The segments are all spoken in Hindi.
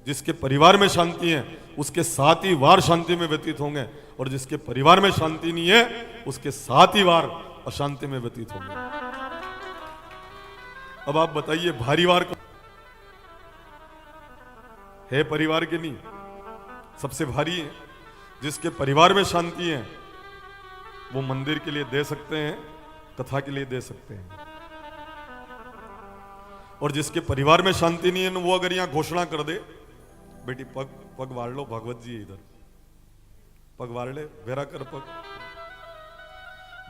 जिसके परिवार में शांति है उसके 7 ही वार शांति में व्यतीत होंगे, और जिसके परिवार में शांति नहीं है उसके 7 ही वार अशांति में व्यतीत होंगे। अब आप बताइए भारी वार है परिवार के नहीं, सबसे भारी है। जिसके परिवार में शांति है वो मंदिर के लिए दे सकते हैं, कथा के लिए दे सकते हैं। और जिसके परिवार में शांति नहीं है वो अगर यहां घोषणा कर दे, बेटी पग पग वाड़ लो, भागवत जी इधर पग वाड़ ले, वेरा कर पग।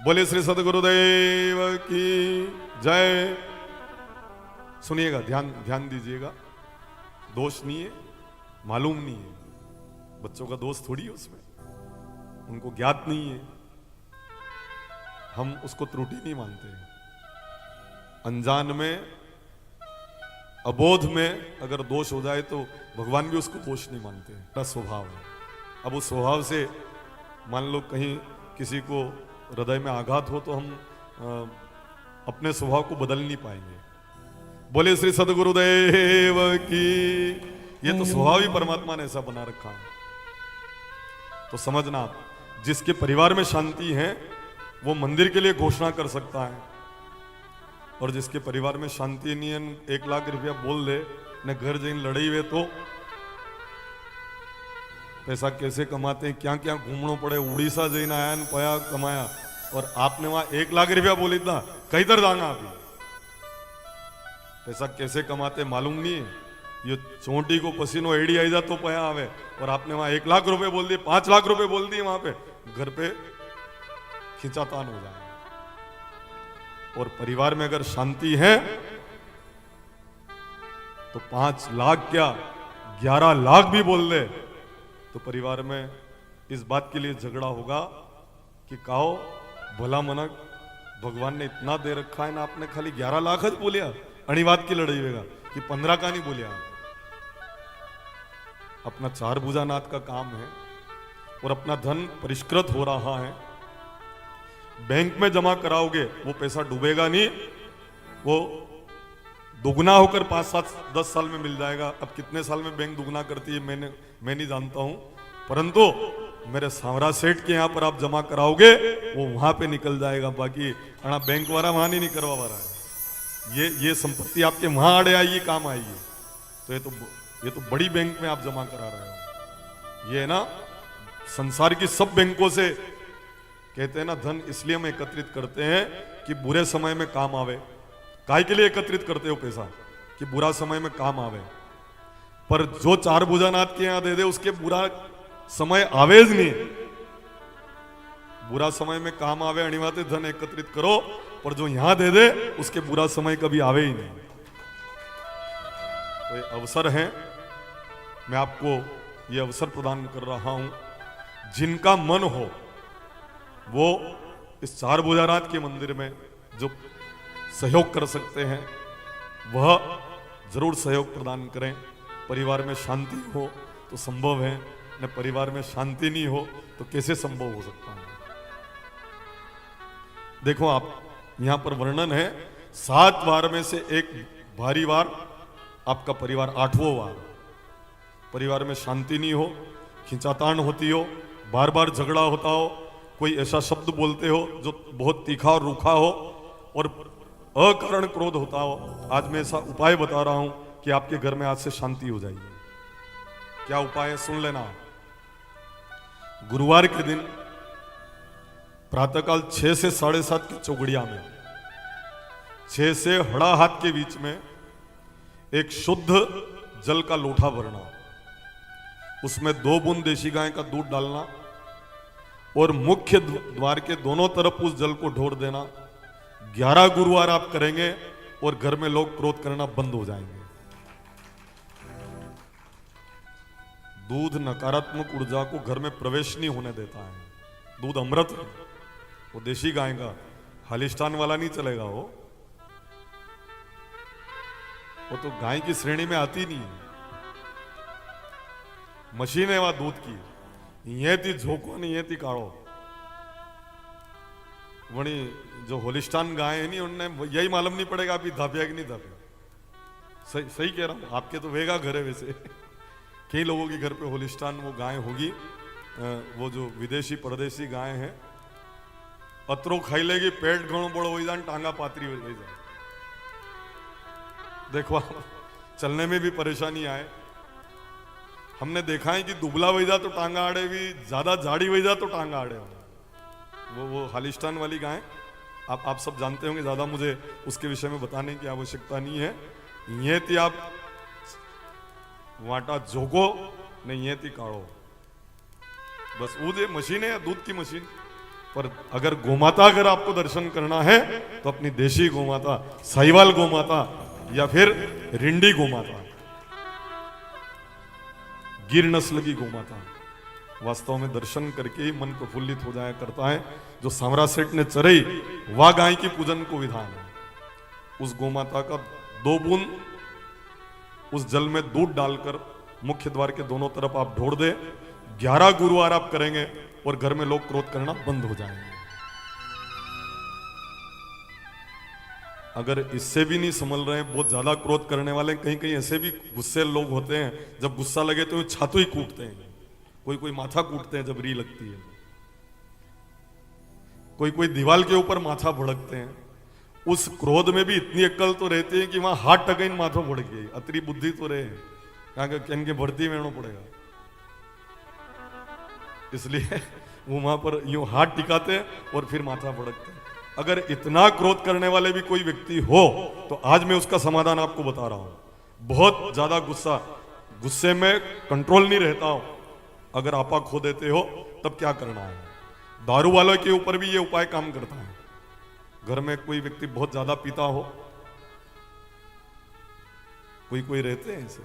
बोले श्री सदगुरुदेव की जय। सुनिएगा, ध्यान दीजिएगा। दोष नहीं है, मालूम नहीं है, बच्चों का दोष थोड़ी है उसमें, उनको ज्ञात नहीं है, हम उसको त्रुटि नहीं मानते। अनजान में, अबोध में अगर दोष हो जाए तो भगवान भी उसको दोष नहीं मानते, उसका स्वभाव है। अब उस स्वभाव से मान लो कहीं किसी को हृदय में आघात हो तो हम अपने स्वभाव को बदल नहीं पाएंगे। बोले श्री सदगुरुदेव की। ये तो स्वभाव ही परमात्मा ने ऐसा बना रखा है। तो समझना आप, जिसके परिवार में शांति है वो मंदिर के लिए घोषणा कर सकता है, और जिसके परिवार में शांति नहीं है 1 लाख रुपया बोल दे न घर जैन लड़ाई हुए तो पैसा कैसे कमाते हैं, क्या क्या घूमना पड़े, उड़ीसा जैन आया न पया कमाया, और आपने वहां 1 लाख रुपया बोली था कहीं तर जाना अभी। पैसा कैसे कमाते मालूम नहीं है। ये चोटी को पसीनो एडी आई जा तो पया आवे, और आपने वहां 1 लाख रुपए बोल दिए, 5 लाख रुपए बोल दिए, वहां पे घर पे खिंचातान हो जाए। और परिवार में अगर शांति है तो 5 लाख क्या 11 लाख भी बोल दे तो परिवार में इस बात के लिए झगड़ा होगा कि कहो भला मनक भगवान ने इतना दे रखा है ना, आपने खाली 11 लाख ज बोलिया, अणिवाद की लड़ाई होगा कि 15 का नहीं बोलिया। अपना 4 भुजानाथ का काम है और अपना धन परिष्कृत हो रहा है। बैंक में जमा कराओगे वो पैसा डूबेगा नहीं, वो दुगना होकर 5, 7, 10 साल में मिल जाएगा। अब कितने साल में बैंक दुगना करती है मैं नहीं जानता हूं, परंतु मेरे सावरा सेठ के यहां पर आप जमा कराओगे वो वहां पे निकल जाएगा। बाकी अणा बैंक वाला वहां नहीं करवा रहा है। ये संपत्ति आपके वहां आड़े आएगी, काम आएगी। तो ये तो बड़ी बैंक में आप जमा करा रहे हो। ये है ना, संसार की सब बैंकों से कहते हैं ना, धन इसलिए हम एकत्रित करते हैं कि बुरे समय में काम आवे। काय के लिए एकत्रित करते हो पैसा? कि बुरा समय में काम आवे। पर जो 4 भुजानाथ के यहां दे दे उसके बुरा समय आवेज नहीं। बुरा समय में काम आवे अनिवार्य धन एकत्रित करो, पर जो यहां दे दे उसके बुरा समय कभी आवे ही नहीं। तो ये अवसर है, मैं आपको ये अवसर प्रदान कर रहा हूं। जिनका मन हो वो इस 4 भुजानाथ के मंदिर में जो सहयोग कर सकते हैं वह जरूर सहयोग प्रदान करें। परिवार में शांति हो तो संभव है, न परिवार में शांति नहीं हो तो कैसे संभव हो सकता है। देखो आप, यहां पर वर्णन है 7 वार में से एक भारी वार आपका परिवार, 8वां वार। परिवार में शांति नहीं हो, खिंचातान होती हो, बार बार झगड़ा होता हो, कोई ऐसा शब्द बोलते हो जो बहुत तीखा और रूखा हो, और अकारण क्रोध होता हो। आज मैं ऐसा उपाय बता रहा हूं कि आपके घर में आज से शांति हो जाएगी। क्या उपाय है सुन लेना। गुरुवार के दिन प्रातःकाल 6 से 7:30 की चौगड़िया में 6 से हड़ा हाथ के बीच में एक शुद्ध जल का लोटा भरना, उसमें 2 बूंद देशी गाय का दूध डालना और मुख्य द्वार के दोनों तरफ उस जल को ढोर देना। 11 गुरुवार आप करेंगे और घर में लोग क्रोध करना बंद हो जाएंगे। दूध नकारात्मक ऊर्जा को घर में प्रवेश नहीं होने देता है। दूध अमृत है, वो देशी गाय का, हालिस्तान वाला नहीं चलेगा। वो तो गाय की श्रेणी में आती नहीं है, मशीन है वहां दूध की। ये थी झोंको नहीं, ये थी काढ़ो। वही जो होलिस्टान गाय है नहीं, उनने यही मालूम नहीं पड़ेगा अभी धापिया कि नहीं धापिया। सही कह रहा हूं, आपके तो वेगा घर है वैसे। कई लोगों के घर पे होलिस्टान वो गाय होगी, वो जो विदेशी परदेशी गाय है, अतरो खाई लेगी, पेट घणो बड़ो हो जाए, टांगा पातरी हो जाए। देखो चलने में भी परेशानी आए। हमने देखा है कि दुबला वैजा तो टांगा आड़े भी, ज्यादा झाड़ी वैजा तो टांगा आड़े। वो हालिस्टान वाली गाय आप सब जानते होंगे, ज्यादा मुझे उसके विषय में बताने की आवश्यकता नहीं है। ये थी आप वाटा जोगो नहीं, ये थी काढ़ो, बस वो जो मशीन है दूध की मशीन। पर अगर गोमाता अगर आपको दर्शन करना है तो अपनी देशी गोमाता, साहिवाल गोमाता या फिर रिंडी गोमाता, गिर नस्ल की गोमाता, वास्तव में दर्शन करके ही मन प्रफुल्लित हो जाया करता है। जो सामरा सेठ ने चरई वह गाय की पूजन को विधान है। उस गोमाता का 2 बूंद उस जल में दूध डालकर मुख्य द्वार के दोनों तरफ आप ढोड़ दे, 11 गुरुवार आप करेंगे और घर में लोग क्रोध करना बंद हो जाएंगे। अगर इससे भी नहीं संभल रहे हैं, बहुत ज्यादा क्रोध करने वाले, कहीं कहीं ऐसे भी गुस्से लोग होते हैं, जब गुस्सा लगे तो छातु ही कूटते हैं, कोई माथा कूटते हैं जब री लगती है, कोई दीवार के ऊपर माथा भड़कते हैं। उस क्रोध में भी इतनी अक्ल तो रहती है कि वहां हाथ टकन माथा भड़क गई, अतरी बुद्धि तो रहे, कहीं भर्ती में पड़ेगा, इसलिए वो वहां पर यूं हाथ टिकाते और फिर माथा भड़कते हैं। अगर इतना क्रोध करने वाले भी कोई व्यक्ति हो तो आज मैं उसका समाधान आपको बता रहा हूं। बहुत ज्यादा गुस्से में कंट्रोल नहीं रहता हो, अगर आपा खो देते हो तब क्या करना है। दारू वालों के ऊपर भी ये उपाय काम करता है। घर में कोई व्यक्ति बहुत ज्यादा पीता हो, कोई रहते हैं ऐसे,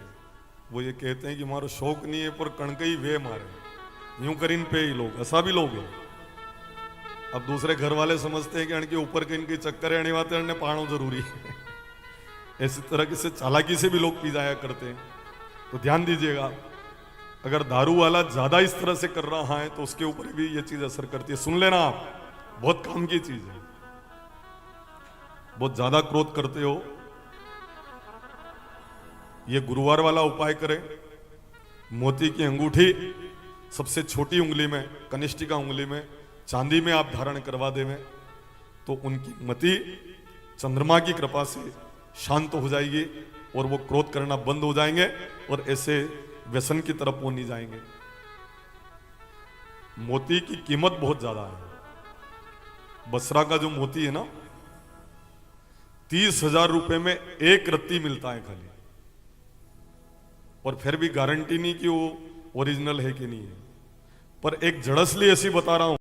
वो ये कहते हैं कि हमारा शौक नहीं है पर कणकई वे मारे, यूं करीन पे ही लोग, ऐसा भी लोग हैं। अब दूसरे घर वाले समझते हैं कि इनके ऊपर के इनके चक्कर है, वाते पाणो जरूरी है। इसी तरह से चालाकी से भी लोग पी जाया करते हैं। तो ध्यान दीजिएगा, अगर दारू वाला ज्यादा इस तरह से कर रहा है तो उसके ऊपर भी ये चीज असर करती है। सुन लेना आप, बहुत काम की चीज है। बहुत ज्यादा क्रोध करते हो, ये गुरुवार वाला उपाय करें। मोती की अंगूठी सबसे छोटी उंगली में, कनिष्ठिका उंगली में चांदी में आप धारण करवा देवें तो उनकी मति चंद्रमा की कृपा से शांत हो जाएगी और वो क्रोध करना बंद हो जाएंगे और ऐसे व्यसन की तरफ वो नहीं जाएंगे। मोती की कीमत बहुत ज्यादा है। बसरा का जो मोती है ना, 30,000 रुपए में 1 रत्ती मिलता है खाली, और फिर भी गारंटी नहीं कि वो ओरिजिनल है कि नहीं है। पर एक जड़सली ऐसी बता रहा हूं,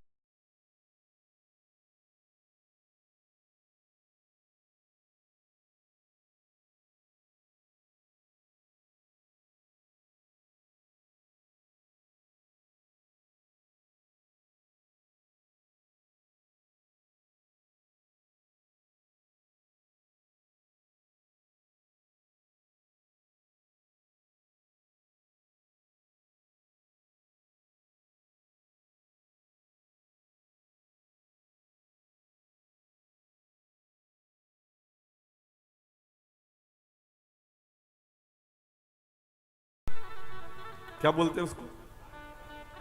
क्या बोलते हैं उसको,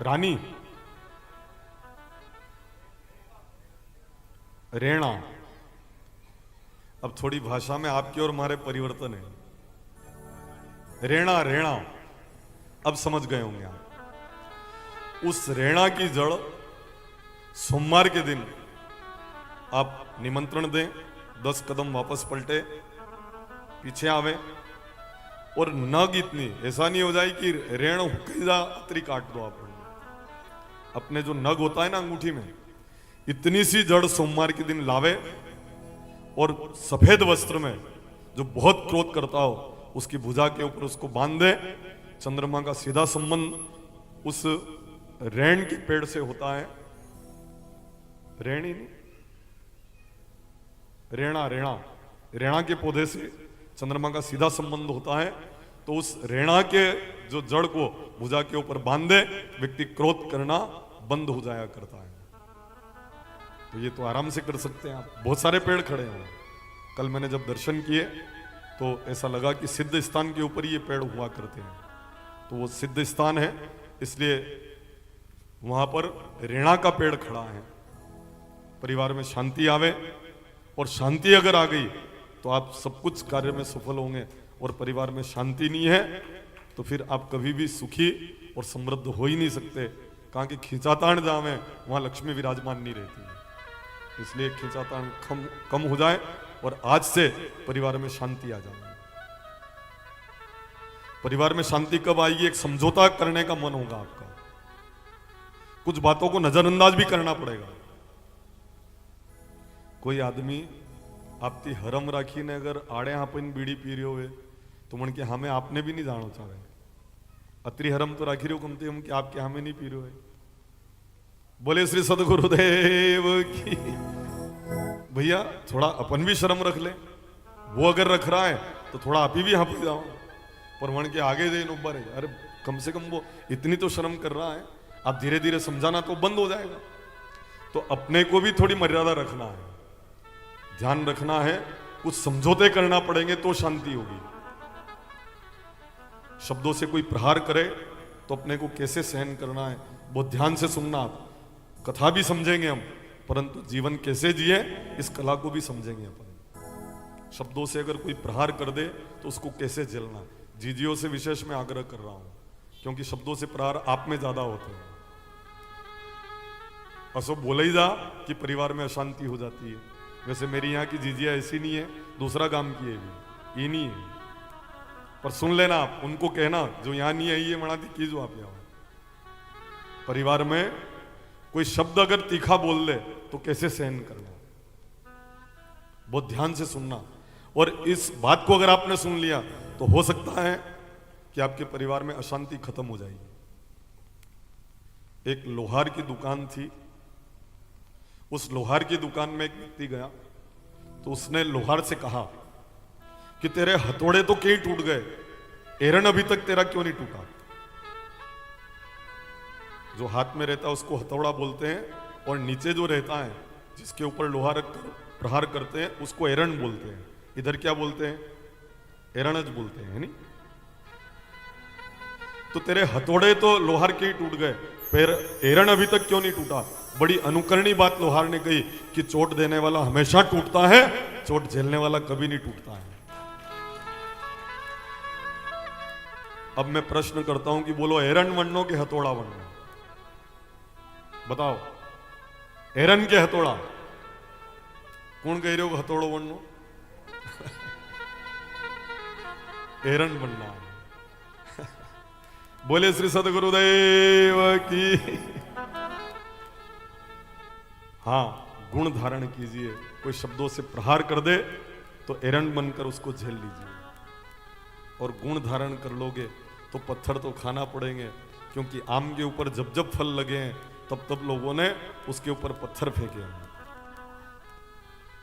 रानी, रेणा। अब थोड़ी भाषा में आपकी और हमारे परिवर्तन है। रेणा अब समझ गए होंगे आप। उस रेणा की जड़ सोमवार के दिन आप निमंत्रण दें, 10 कदम वापस पलटे, पीछे आवे, और नग इतनी, ऐसा नहीं हो जाए कि रेण अतरी काट दो आप। अपने जो नग होता है ना अंगूठी में, इतनी सी जड़ सोमवार के दिन लावे और सफेद वस्त्र में, जो बहुत क्रोध करता हो, उसकी भुजा के ऊपर उसको बांध दे। चंद्रमा का सीधा संबंध उस रेण के पेड़ से होता है। रेण ही नहीं, रेणा के पौधे से चंद्रमा का सीधा संबंध होता है। तो उस रेणा के जो जड़ को भुजा के ऊपर बांध दे, व्यक्ति क्रोध करना बंद हो जाया करता है। तो ये तो आराम से कर सकते हैं आप। बहुत सारे पेड़ खड़े हैं। कल मैंने जब दर्शन किए तो ऐसा लगा कि सिद्ध स्थान के ऊपर ये पेड़ हुआ करते हैं। तो वो सिद्ध स्थान है, इसलिए वहां पर ऋणा का पेड़ खड़ा है। परिवार में शांति आवे, और शांति अगर आ गई तो आप सब कुछ कार्य में सफल होंगे। और परिवार में शांति नहीं है तो फिर आप कभी भी सुखी और समृद्ध हो ही नहीं सकते। कहाँ कि खींचातान जावे वहां लक्ष्मी विराजमान नहीं रहती है। इसलिए खींचातान कम हो जाए और आज से परिवार में शांति आ जाए। परिवार में शांति कब आएगी? एक समझौता करने का मन होगा आपका, कुछ बातों को नजरअंदाज भी करना पड़ेगा। कोई आदमी आपकी हरम राखी ने अगर आड़े आपन बीड़ी पी रहे हुए तो मन के हमें आपने भी नहीं जानो चाहे, अत्री हरम तो राखी रहे हो कमते हम कि आपके हमें नहीं पी रहे हो। बोले श्री सदगुरुदेव की। भैया थोड़ा अपन भी शर्म रख ले, वो अगर रख रहा है तो थोड़ा आप ही भी यहाँ पी जाओ। पर मन के आगे दे नंबर है, अरे कम से कम वो इतनी तो शर्म कर रहा है, आप धीरे धीरे समझाना तो बंद हो जाएगा। तो अपने को भी थोड़ी मर्यादा रखना है, ध्यान रखना है, कुछ समझौते करना पड़ेंगे तो शांति होगी। शब्दों से कोई प्रहार करे तो अपने को कैसे सहन करना है, बहुत ध्यान से सुनना। आप कथा भी समझेंगे हम, परंतु जीवन कैसे जिए इस कला को भी समझेंगे अपन। शब्दों से अगर कोई प्रहार कर दे तो उसको कैसे झेलना, जीजियों से विशेष में आग्रह कर रहा हूं, क्योंकि शब्दों से प्रहार आप में ज्यादा होते हैं। असो बोले ही जा कि परिवार में अशांति हो जाती है। वैसे मेरी यहाँ की जीजिया ऐसी नहीं है, दूसरा काम की है भी, ये नहीं है। पर सुन लेना आप, उनको कहना जो यहाँ नहीं है ये मना दी कीजो आप यहाँ। परिवार में कोई शब्द अगर तीखा बोल दे तो कैसे सहन करना, बहुत ध्यान से सुनना। और इस बात को अगर आपने सुन लिया तो हो सकता है कि आपके परिवार में अशांति खत्म हो जाएगी। एक लोहार की दुकान थी, उस लोहार की दुकान में एक व्यक्ति गया तो उसने लोहार से कहा कि तेरे हथौड़े तो क्यों टूट गए, एरन अभी तक तेरा क्यों नहीं टूटा। जो हाथ में रहता है उसको हथौड़ा बोलते हैं, और नीचे जो रहता है जिसके ऊपर लोहार प्रहार करते हैं उसको एरन बोलते हैं। इधर क्या बोलते हैं? एरणज बोलते हैं, है नहीं? तो तेरे हथौड़े तो लोहार के ही टूट गए, फिर एरण अभी तक क्यों नहीं टूटा। बड़ी अनुकरणीय बात लोहार ने कही कि चोट देने वाला हमेशा टूटता है, चोट झेलने वाला कभी नहीं टूटता है। अब मैं प्रश्न करता हूं कि बोलो एरण वन्नो के हथौड़ा वन्नो, बताओ एरन के हथौड़ा कौन कह रहे हो? हथौड़ो वन्नो एरन बनना है। बोले श्री सदगुरुदेव की। हाँ, गुण धारण कीजिए। कोई शब्दों से प्रहार कर दे तो एरन बनकर उसको झेल लीजिए, और गुण धारण कर लोगे तो पत्थर तो खाना पड़ेंगे, क्योंकि आम के ऊपर जब जब फल लगे हैं तब तब लोगों ने उसके ऊपर पत्थर फेंके हैं।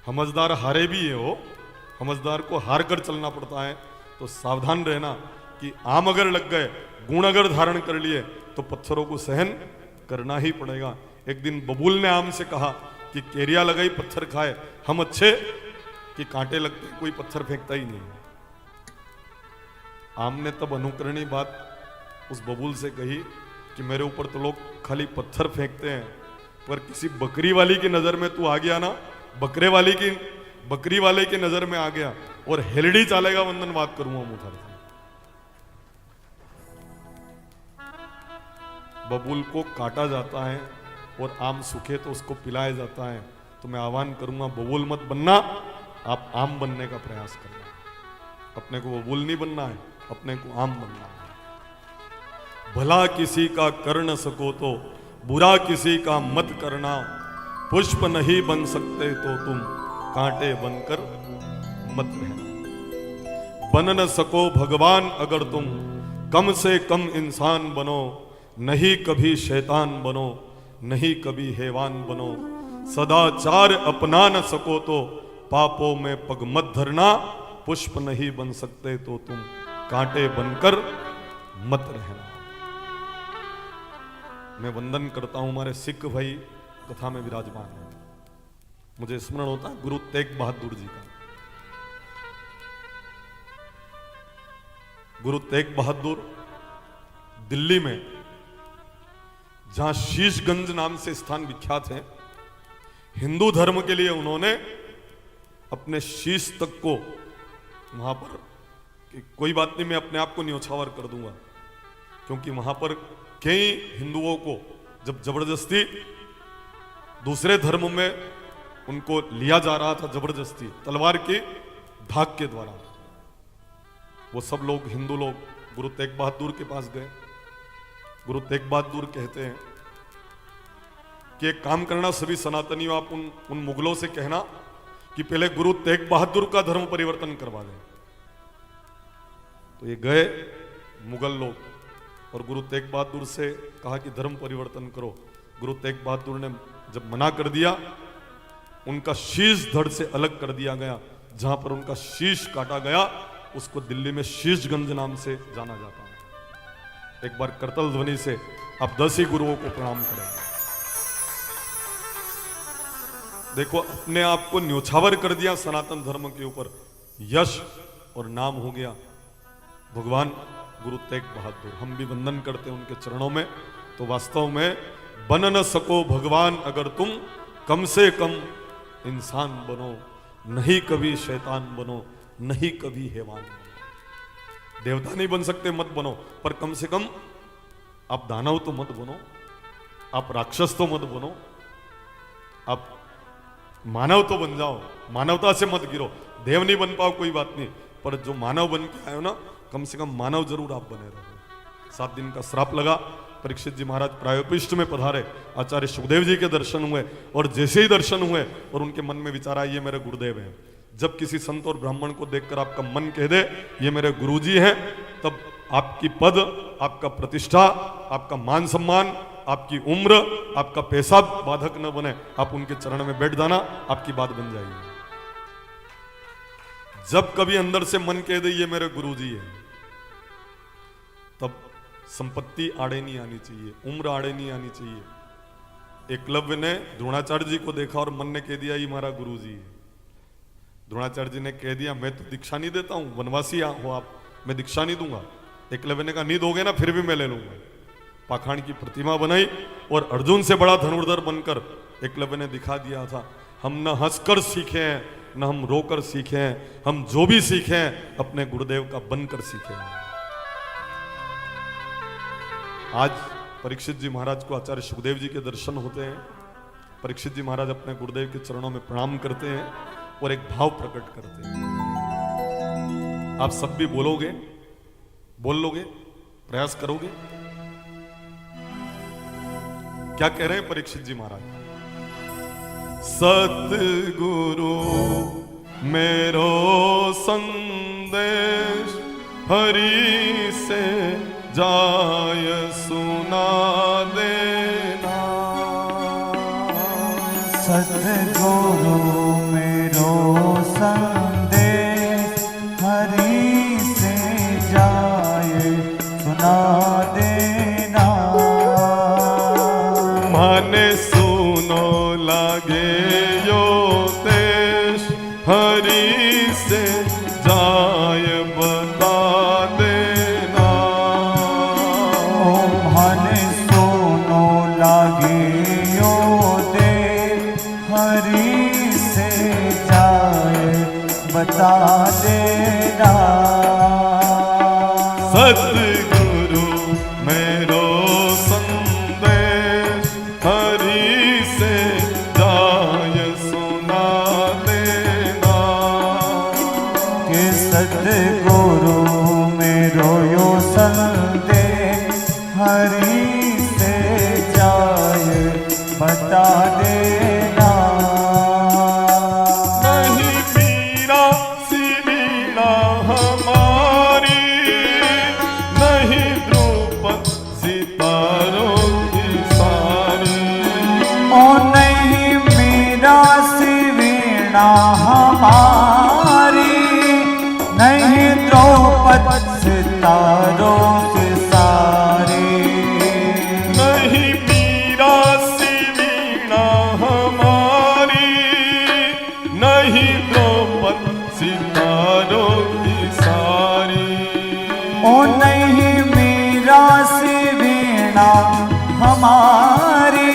समझदार हारे भी है, हो समझदार को हार कर चलना पड़ता है। तो सावधान रहना कि आम अगर लग गए, गुण अगर धारण कर लिए तो पत्थरों को सहन करना ही पड़ेगा। एक दिन बबूल ने आम से कहा कि केरिया लगाई पत्थर खाए, हम अच्छे कि कांटे लगते कोई पत्थर फेंकता ही नहीं। आम ने तब अनुकरणीय बात उस बबूल से कही कि मेरे ऊपर तो लोग खाली पत्थर फेंकते हैं, पर किसी बकरी वाली की नजर में तू आ गया ना, बकरी वाले की नजर में आ गया और हेलड़ी चालेगा वंदन बात करूंगा मुझे। बबूल को काटा जाता है और आम सूखे तो उसको पिलाया जाता है। तो मैं आह्वान करूंगा, बबूल मत बनना, आप आम बनने का प्रयास करना। अपने को बबूल नहीं बनना है, अपने को आम बनना है। भला किसी का कर न सको तो बुरा किसी का मत करना, पुष्प नहीं बन सकते तो तुम कांटे बनकर मत रहना। बन न सको भगवान अगर तुम कम से कम इंसान बनो, नहीं कभी शैतान बनो, नहीं कभी हैवान बनो। सदाचार अपना न सको तो पापों में पग मत धरना, पुष्प नहीं बन सकते तो तुम कांटे बनकर मत रहना। मैं वंदन करता हूं, हमारे सिख भाई कथा में विराजमान है। मुझे स्मरण होता है गुरु तेग बहादुर जी का। गुरु तेग बहादुर दिल्ली में जहां शीशगंज नाम से स्थान विख्यात है, हिंदू धर्म के लिए उन्होंने अपने शीश तक को वहां पर कि कोई बात नहीं, मैं अपने आप को न्योछावर कर दूंगा, क्योंकि वहां पर कई हिंदुओं को जब जबरदस्ती दूसरे धर्म में उनको लिया जा रहा था, जबरदस्ती तलवार की धाक के द्वारा, वो सब लोग हिंदू लोग गुरु तेग बहादुर के पास गए। गुरु तेग बहादुर कहते हैं कि एक काम करना सभी सनातनियों, आप उन मुगलों से कहना कि पहले गुरु तेग बहादुर का धर्म परिवर्तन करवा दें। तो ये गए मुगल लोग और गुरु तेग बहादुर से कहा कि धर्म परिवर्तन करो। गुरु तेग बहादुर ने जब मना कर दिया, उनका शीश धड़ से अलग कर दिया गया। जहां पर उनका शीश काटा गया उसको दिल्ली में शीशगंज नाम से जाना जाता है। एक बार करतल ध्वनि से आप 10 ही गुरुओं को प्रणाम करें। देखो, अपने आप को न्योछावर कर दिया सनातन धर्म के ऊपर, यश और नाम हो गया भगवान गुरु तेग बहादुर। हम भी वंदन करते हैं उनके चरणों में। तो वास्तव में बन न सको भगवान अगर तुम, कम से कम इंसान बनो, नहीं कभी शैतान बनो, नहीं कभी हैवान बनो। देवता नहीं बन सकते, मत बनो, पर कम से कम आप दानव तो मत बनो, आप राक्षस तो मत बनो, आप मानव तो बन जाओ, मानवता से मत गिरो। देव नहीं बन पाओ कोई बात नहीं, पर जो मानव बन के आए हो ना, कम से कम मानव जरूर आप बने रहो। 7 दिन का श्राप लगा। परीक्षित जी महाराज प्रायोपिष्ट में पधारे, आचार्य सुखदेव जी के दर्शन हुए, और जैसे ही दर्शन हुए और उनके मन में विचार आया ये मेरे गुरुदेव हैं। जब किसी संत और ब्राह्मण को देखकर आपका मन कह दे ये मेरे गुरुजी हैं, तब आपकी पद, आपका प्रतिष्ठा, आपका मान सम्मान, आपकी उम्र, आपका पैसा बाधक न बने। आप उनके चरण में बैठ जाना, आपकी बात बन जाएगी। जब कभी अंदर से मन कह दे ये मेरे गुरुजी है, तब संपत्ति आड़े नहीं आनी चाहिए, उम्र आड़े नहीं आनी चाहिए। एकलव्य ने द्रोणाचार्य जी को देखा और मन ने कह दिया ये हमारा गुरुजी है। द्रोणाचार्य जी ने कह दिया मैं तो दीक्षा नहीं देता हूं, वनवासी हो आप, मैं दीक्षा नहीं दूंगा। एकलव्य ने कहा नहीं दोगे ना, फिर भी मैं ले लूंगा। पाखंड की प्रतिमा बनाई और अर्जुन से बड़ा धनुर्धर बनकर एकलव्य ने दिखा दिया था, हम न हंसकर सीखे हैं, न हम रोकर सीखे हैं, हम जो भी सीखे हैं अपने गुरुदेव का बनकर सीखे हैं। आज परीक्षित जी महाराज को आचार्य सुखदेव जी के दर्शन होते हैं। परीक्षित जी महाराज अपने गुरुदेव के चरणों में प्रणाम करते हैं और एक भाव प्रकट करते हैं। आप सब भी बोलोगे, बोल लोगे, प्रयास करोगे? क्या कह रहे हैं परीक्षित जी महाराज? सतगुरु मेरो संदेश हरि से जाय सुना देना। सतगुरु मेरो संदेश हरि से जाय सुना देना। माने सुनो लागे यो देश हरि से जाय बता देना। माने सुनो लागे यो देश हरि से जाय बता देना। सतगुरु मेरो संदेश हरि से जाय सुना देना। कि सतगुरु मेरो यो संदेश हरि से जाय बता देना। नहीं मीरा सी वीणा हमारी, नहीं द्रुपद सितारों की सारी। ओ नहीं मीरा सी वीणा हमारी, नहीं द्रौपद सितारों की सारी। सी वीणा हमारी,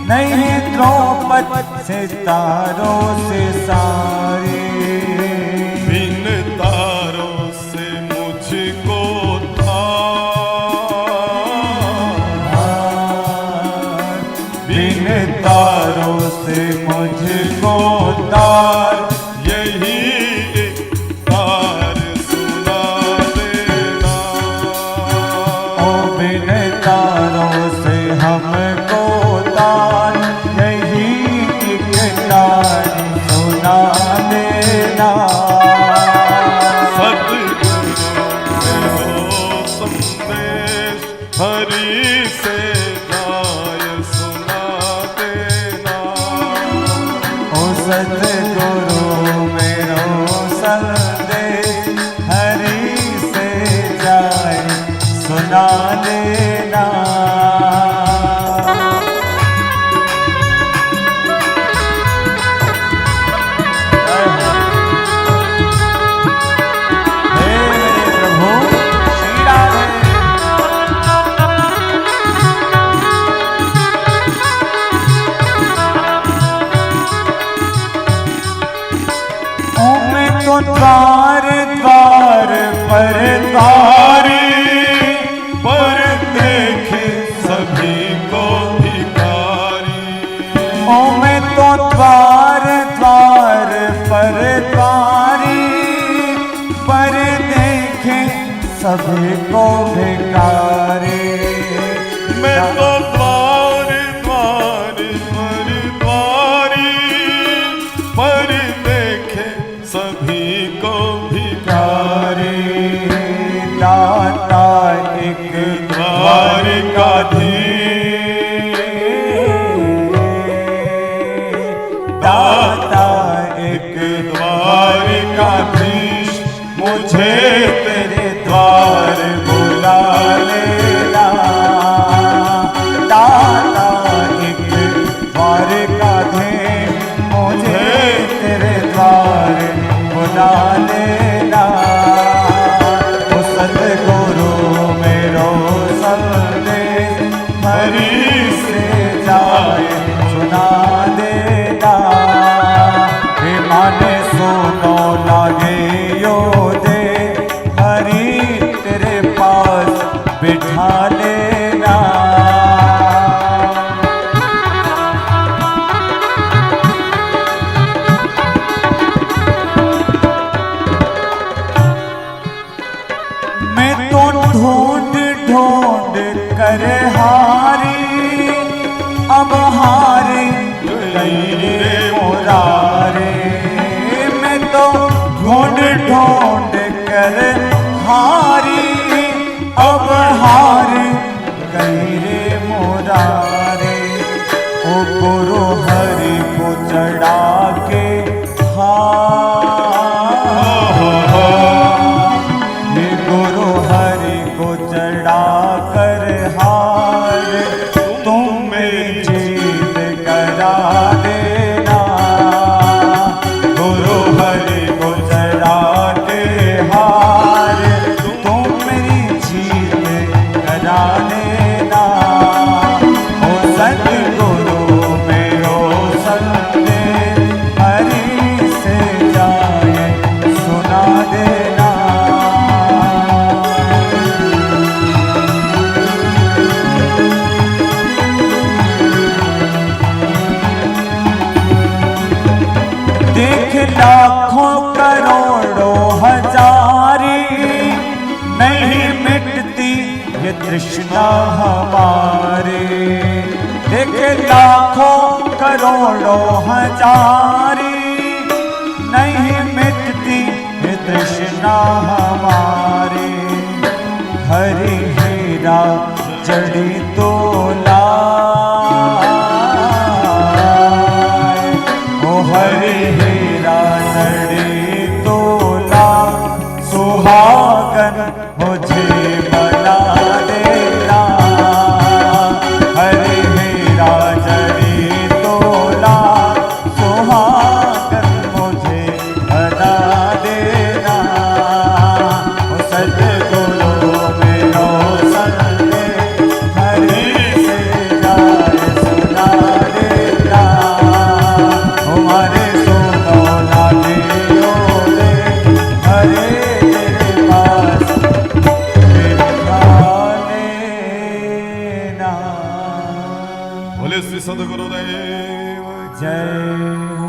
नहीं द्रौपद सितारों से सारी। बिन तारों से मुझको बिन तारों से मुझको तार, यही एक तार सुना देना। ओ बिन तारों से हमको तार, यही एक तार सुना देना। सतगुरु हो संदेश हरि से गाय सुना देना। ओ सतगुरु मेरो संदेश हरि से जाए सुना देना। हे प्रभु श्री राधे। ओ मैं तो द्वार द्वार पर तारी, पर देखे सभी को भिखारी। ओ मैं तो द्वार द्वार पर तारी, पर देखे सभी को भिखारी। मैं तो द्वार द्वार पर द्वारी, पर देखे सभी को भिखारी। दाता एक द्वारिकाधीश, दाता एक द्वारिकाधीश, मुझे तेरे द्वार बुला लेना। दाता एक द्वारिकाधीश, मुझे तेरे द्वार बुला लेना। ओ सतगुरु मेरो संदेश हरि से जाए सुना देना। हे माने सुनो लागे यो दे, हरि तेरे पास बिठा लेना। मैं तो ढूंढ ढूंढ कर हारी, अब हारे गई रे मुरारे। मैं तो ढूंढ ढूंढ कर हारी, अब हार गई रे मुरारे। ओ गुरु हरि को चढ़ा के ये गुरु हरि को चढ़ा कर हार, तुम मेरी जीत करा देना। गुरु हरि को चढ़ा के हार, तुम मेरी जीत करा देना। ओ सतगुरु मेरो संदेश हरि से जाए सुना देना। देख लाखों करोड़ों हजारी, नहीं मिटती ये तृष्णा हमारी। देख लाखों करोड़ों हजारी, नहीं मिटती ये तृष्णा हमारी। हरि हीरा जड़ी तो लाए, ओ हरि हीरा जड़ी तो ला, सुहागन मुझे बना देना। हरि हीरा जड़ी तो ला, सुहागन मुझे बना देना। ओ सतगुरु मेरो संदेश बोले श्री सदगुरुदेव जय